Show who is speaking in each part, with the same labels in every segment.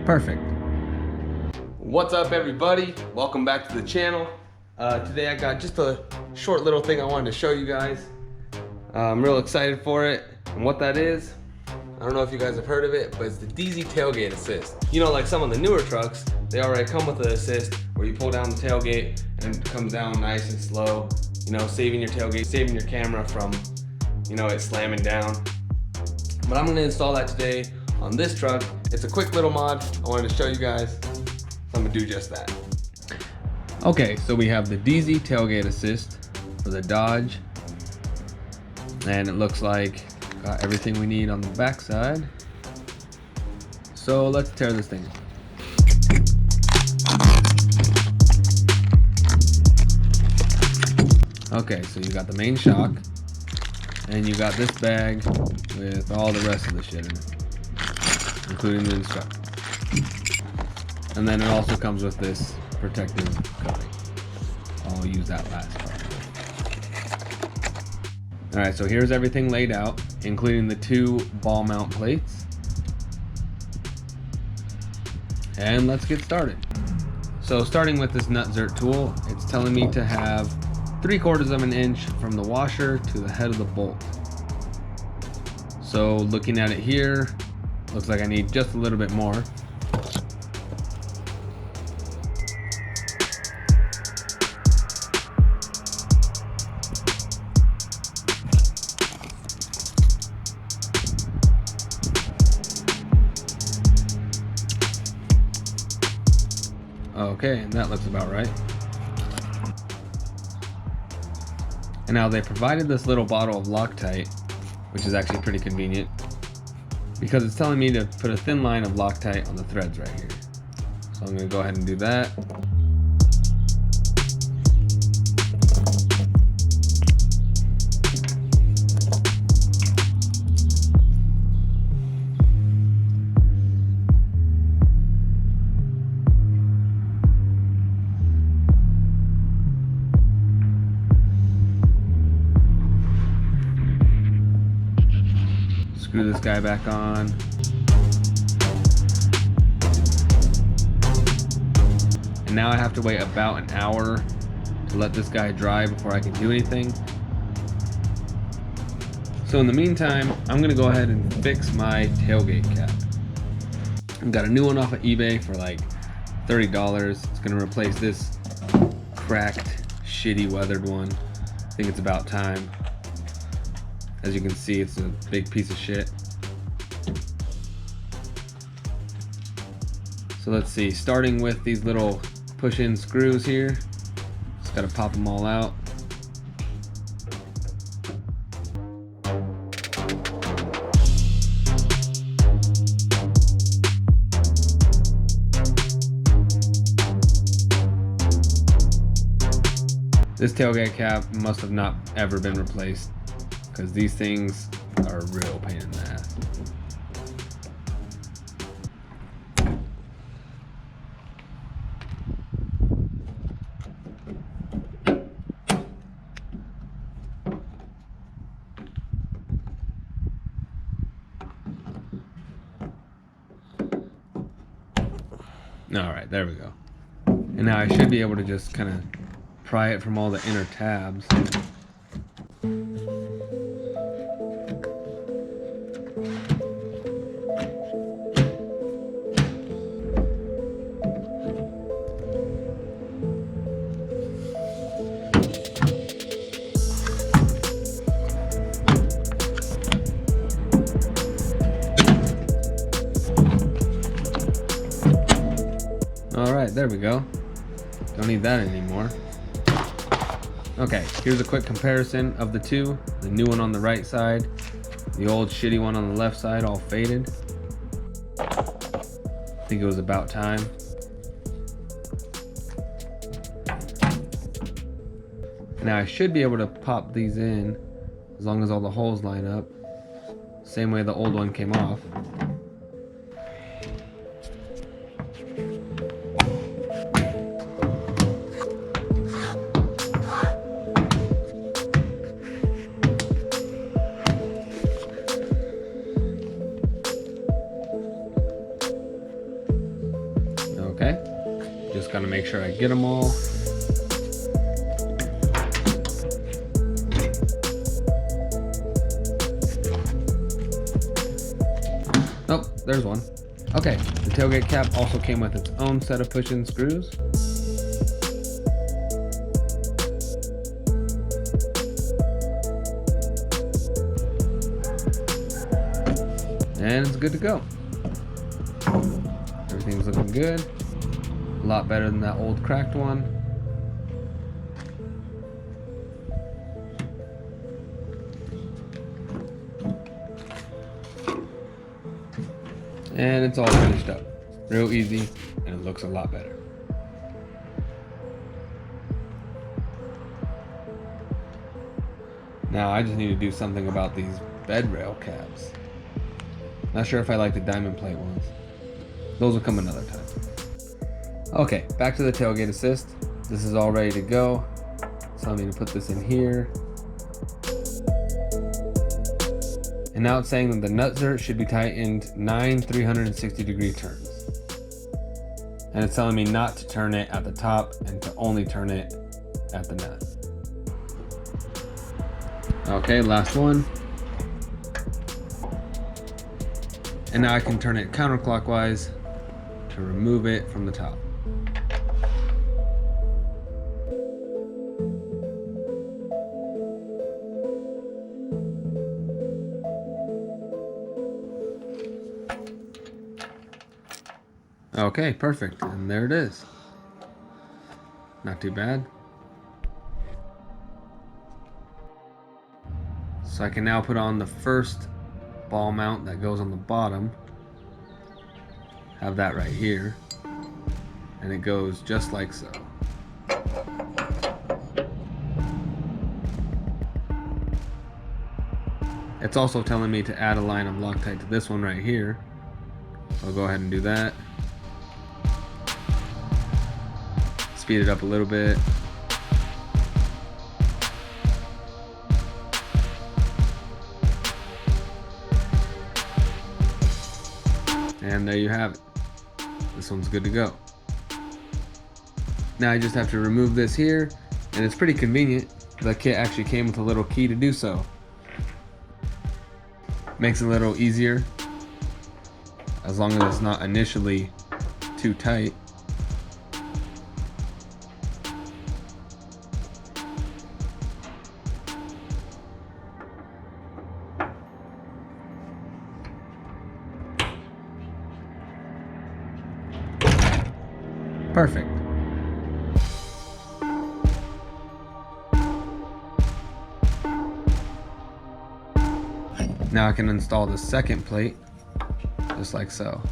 Speaker 1: Perfect. What's up, everybody? Welcome back to the channel. Today I got just a short little thing I wanted to show you guys. I'm real excited for it. And what that is, I don't know if you guys have heard of it, but it's the DeeZee Tailgate Assist. You know, like some of the newer trucks, they already come with the assist where you pull down the tailgate and it comes down nice and slow, you know, saving your tailgate, saving your camera from, you know, it slamming down. But I'm gonna install that today on this truck. It's a quick little mod I wanted to show you guys, so I'm gonna do just that. Okay, so we have the DeeZee Tailgate Assist for the Dodge, and it looks like got everything we need on the back side. So let's tear this thing. Okay, so you got the main shock, and you got this bag with all the rest of the shit in it, including the instructor. And then it also comes with this protective coating. I'll use that last part. Alright, so here's everything laid out, including the 2 ball mount plates. And let's get started. So starting with this nut-zert tool, it's telling me to have 3/4 of an inch from the washer to the head of the bolt. So looking at it here, looks like I need just a little bit more. Okay, and that looks about right. And now they provided this little bottle of Loctite, which is actually pretty convenient because it's telling me to put a thin line of Loctite on the threads right here. So I'm gonna go ahead and do that. Screw this guy back on. And now I have to wait about an hour to let this guy dry before I can do anything. So in the meantime, I'm gonna go ahead and fix my tailgate cap. I got a new one off of eBay for like $30. It's gonna replace this cracked, shitty weathered one. I think it's about time. As you can see, it's a big piece of shit. So let's see, starting with these little push-in screws here. Just gotta pop them all out. This tailgate cap must have not ever been replaced, because these things are a real pain in the ass. Alright, there we go. And now I should be able to just kind of pry it from all the inner tabs. Alright, there we go. Don't need that anymore. Okay, here's a quick comparison of the two. The new one on the right side, the old shitty one on the left side, all faded. I think it was about time. Now I should be able to pop these in as long as all the holes line up. Same way the old one came off. Okay, just gotta make sure I get them all. Oh, there's one. Okay, the tailgate cap also came with its own set of push-in screws. And it's good to go. Everything's looking good. A lot better than that old cracked one. And it's all finished up. Real easy, and it looks a lot better. Now I just need to do something about these bed rail caps. Not sure if I like the diamond plate ones. Those will come another time. Okay, back to the tailgate assist. This is all ready to go. So I'm going to put this in here. And now it's saying that the nutser should be tightened 9 360-degree turns. And it's telling me not to turn it at the top and to only turn it at the nut. Okay, last one. And now I can turn it counterclockwise to remove it from the top. Okay, perfect. And there it is. Not too bad. So I can now put on the first ball mount that goes on the bottom. Have that right here. And it goes just like so. It's also telling me to add a line of Loctite to this one right here. So I'll go ahead and do that. Speed it up a little bit. And there you have it. This one's good to go. Now I just have to remove this here, and it's pretty convenient. The kit actually came with a little key to do so. Makes it a little easier, as long as it's not initially too tight. Perfect. Now I can install the second plate, just like so.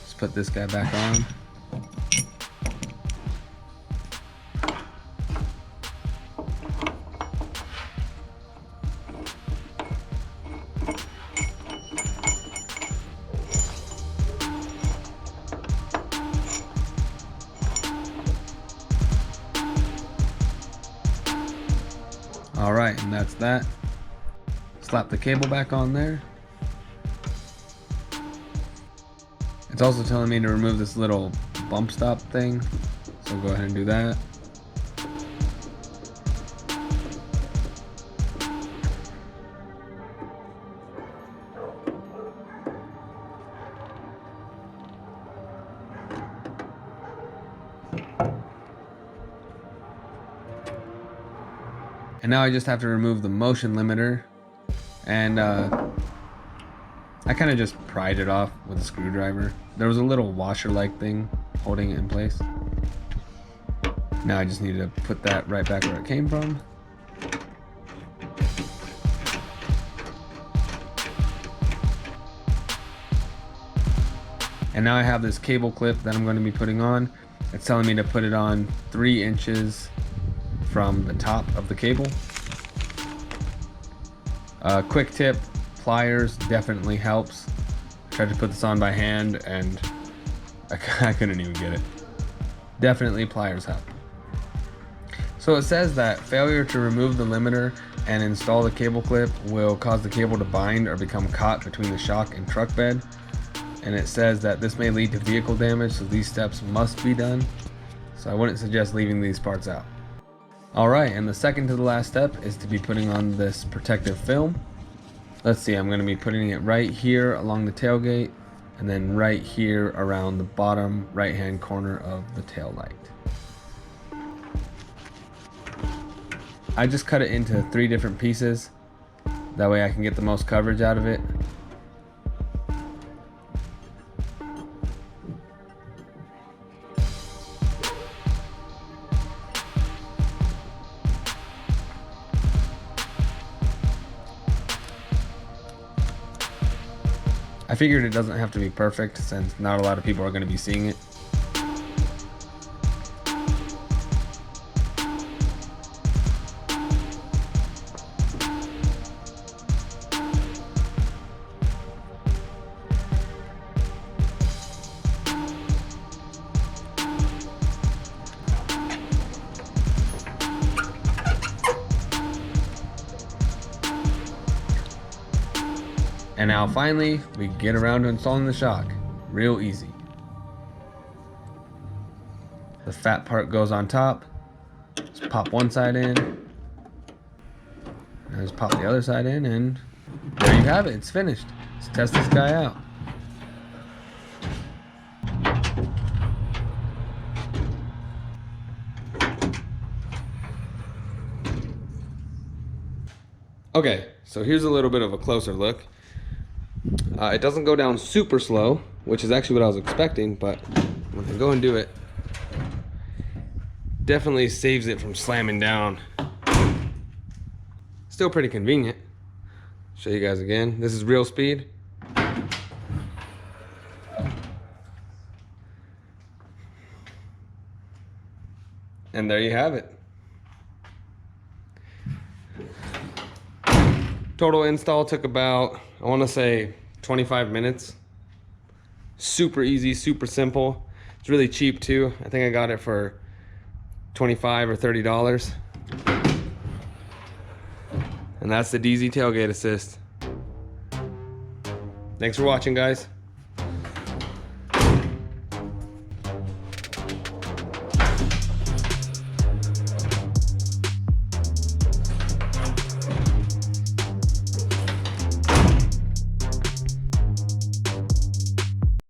Speaker 1: Just put this guy back on. All right, and that's that. Slap the cable back on there. It's also telling me to remove this little bump stop thing, so go ahead and do that. And now I just have to remove the motion limiter, and I kind of just pried it off with a screwdriver. There was a little washer-like thing holding it in place. Now I just need to put that right back where it came from. And now I have this cable clip that I'm going to be putting on. It's telling me to put it on 3 inches from the top of the cable. Quick tip, pliers definitely helps. I tried to put this on by hand and I couldn't even get it. Definitely pliers help. So it says that failure to remove the limiter and install the cable clip will cause the cable to bind or become caught between the shock and truck bed. and it says that this may lead to vehicle damage, so these steps must be done. So I wouldn't suggest leaving these parts out. Alright, and the second to the last step is to be putting on this protective film. Let's see, I'm going to be putting it right here along the tailgate, and then right here around the bottom right hand corner of the tail light. I just cut it into 3 different pieces, that way I can get the most coverage out of it. I figured it doesn't have to be perfect since not a lot of people are going to be seeing it. And now finally, we get around to installing the shock. Real easy. The fat part goes on top. Just pop one side in. And just pop the other side in, and there you have it. It's finished. Let's test this guy out. Okay, so here's a little bit of a closer look. It doesn't go down super slow, which is actually what I was expecting, but when I go and do it, definitely saves it from slamming down. Still pretty convenient. Show you guys again. This is real speed. And there you have it. Total install took about, I want to say, 25 minutes. Super easy, super simple. It's really cheap too. I think I got it for $25 or $30. And that's the DeeZee Tailgate Assist. Thanks for watching, guys.